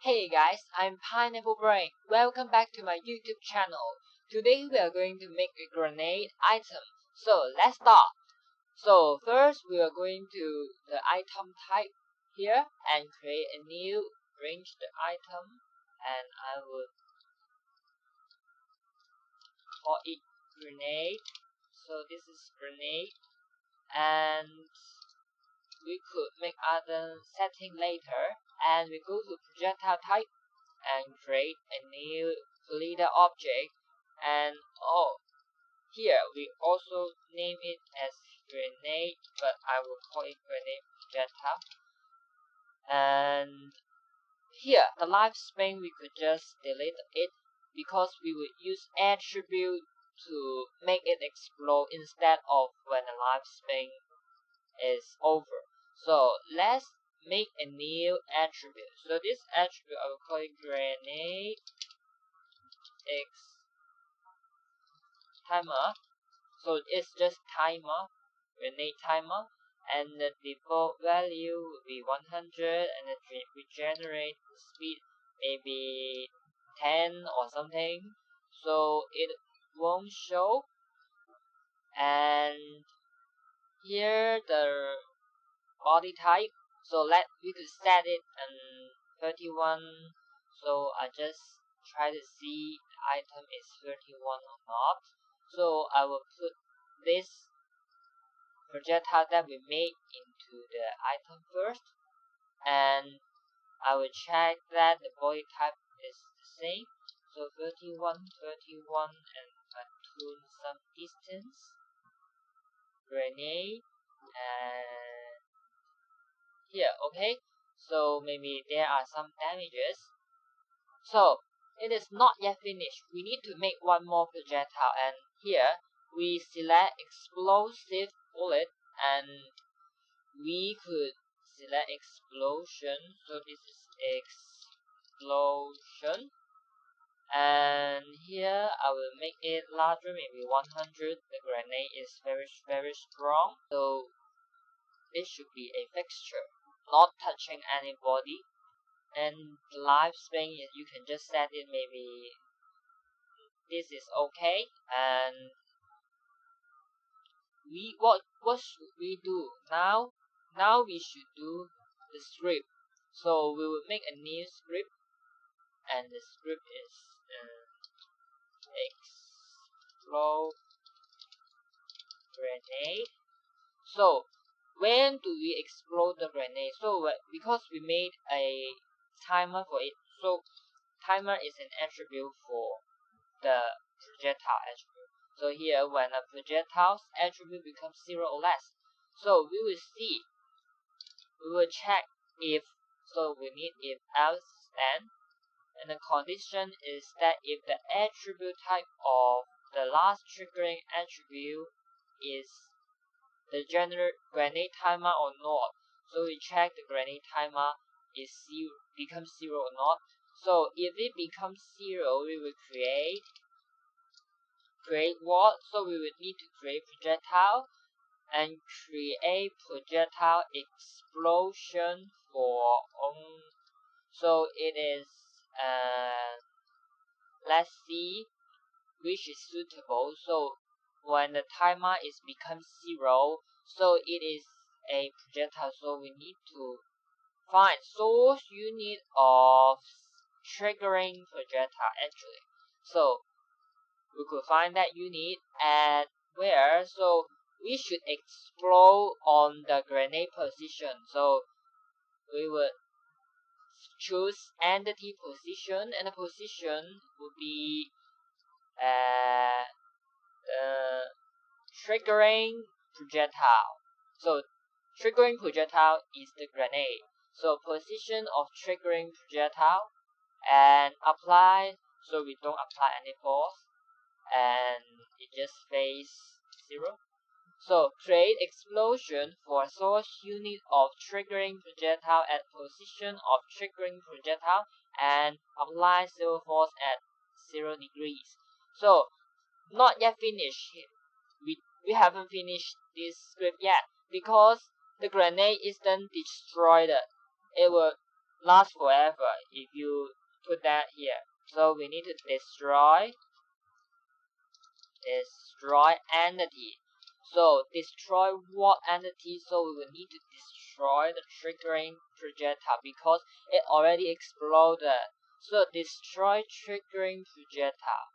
Hey guys, I'm Pineapple Brain. Welcome back to my YouTube channel. Today we are going to make a grenade item. So let's start. So first we are going to the item type here and create a new ranged item, and I would call it grenade. So this is grenade, and we could make other setting later, and we go to projectile type and create a new glider object, and here we also name it as grenade, but I will call it grenade projectile. And here the lifespan we could just delete it because we would use attribute to make it explode instead of when the lifespan is over. So let's make a new attribute. So this attribute I will call it grenade x timer. So it's just timer, grenade timer, and the default value will be 100, and the regenerate speed maybe 10 or something, so it won't show. And here the body type, so we could set it on 31. So I just try to see the item is 31 or not. So I will put this projectile that we made into the item first, and I will check that the body type is the same. So 31, and tune some distance, grenade, and here, okay. So maybe there are some damages. So it is not yet finished. We need to make one more projectile, and here we select explosive bullet, and we could select explosion. So this is explosion, and here I will make it larger, maybe 100. The grenade is very strong, so this should be a fixture, not touching anybody. And the lifespan, you can just set it, maybe this is okay. And what should we do now? Now we should do the script. So we will make a new script, and the script is explode grenade. So when do we explode the grenade? So because we made a timer for it, so timer is an attribute for the projectile attribute. So here, when a projectile's attribute becomes 0 or less, so we will check if, so we need if else then, and the condition is that if the attribute type of the last triggering attribute is the grenade timer or not. So we check the grenade timer is becomes 0 or not. So if it becomes 0, we will create what? So we would need to create projectile and create projectile explosion for so it is let's see which is suitable. So when the timer is becomes 0, so it is a projectile, so we need to find source unit of triggering projectile actually. So we could find that unit at where, so we should explode on the grenade position. So we would choose entity position, and the position would be triggering projectile. So triggering projectile is the grenade. So position of triggering projectile, and apply, so we don't apply any force, and it just stays 0. So create explosion for source unit of triggering projectile at position of triggering projectile, and apply 0 force at 0 degrees. So not yet finished. We haven't finished this script yet because the grenade isn't destroyed. It will last forever if you put that here. So we need to destroy entity. So destroy what entity? So we will need to destroy the triggering projectile because it already exploded. So destroy triggering projectile.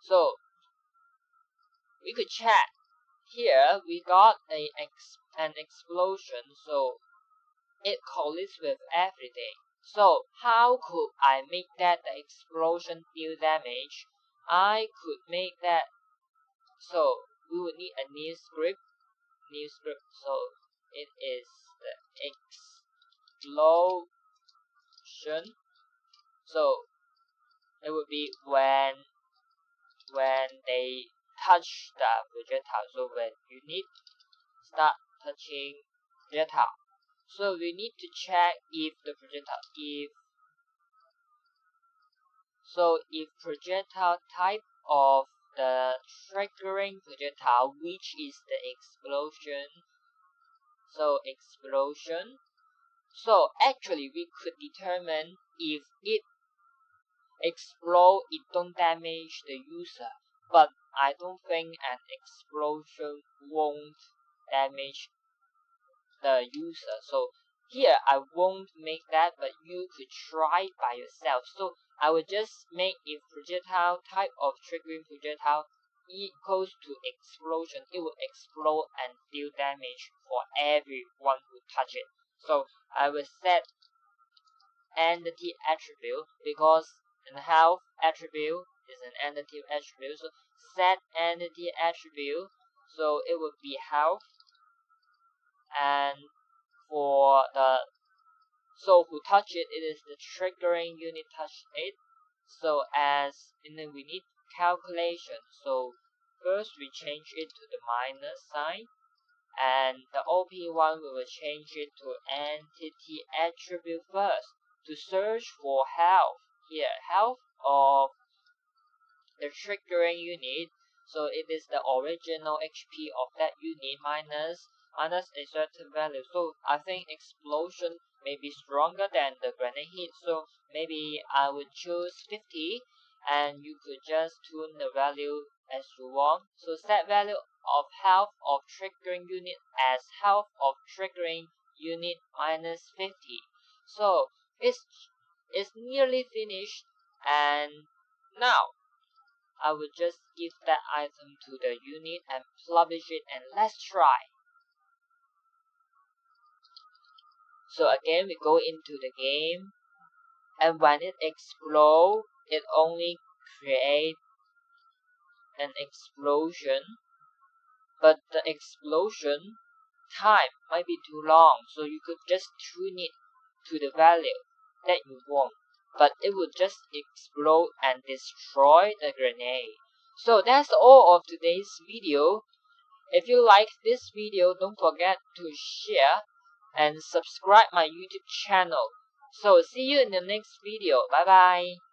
So we could check. Here we got an explosion, so it collides with everything. So how could I make that the explosion deal damage? I could make that, so we would need a new script. So it is the explosion. So it would be when they touch the projectile. So when unit start touching projectile, so we need to check if the projectile if projectile type of the triggering projectile, which is the explosion. So explosion. So actually we could determine if it explode, it don't damage the user. But I don't think an explosion won't damage the user. So here I won't make that, but you could try it by yourself. So I will just make if projectile type of triggering projectile equals to explosion, it will explode and deal damage for everyone who touch it. So I will set entity attribute because an health attribute is an entity attribute. So set entity attribute, so it would be health, and for the who touch it, it is the triggering unit touch it. So and then we need calculation. So first we change it to the minus sign, and the OP1 we will change it to entity attribute first to search for health. Here, health of the triggering unit. So it is the original HP of that unit minus a certain value. So I think explosion may be stronger than the grenade hit. So maybe I would choose 50, and you could just tune the value as you want. So set value of health of triggering unit as health of triggering unit minus 50. So it's nearly finished, and now I will just give that item to the unit and publish it, and let's try. So again we go into the game, and when it explodes, it only creates an explosion, but the explosion time might be too long, so you could just tune it to the value that you want, but it would just explode and destroy the grenade. So that's all of today's video. If you like this video, don't forget to share and subscribe my YouTube channel. So see you in the next video. Bye bye.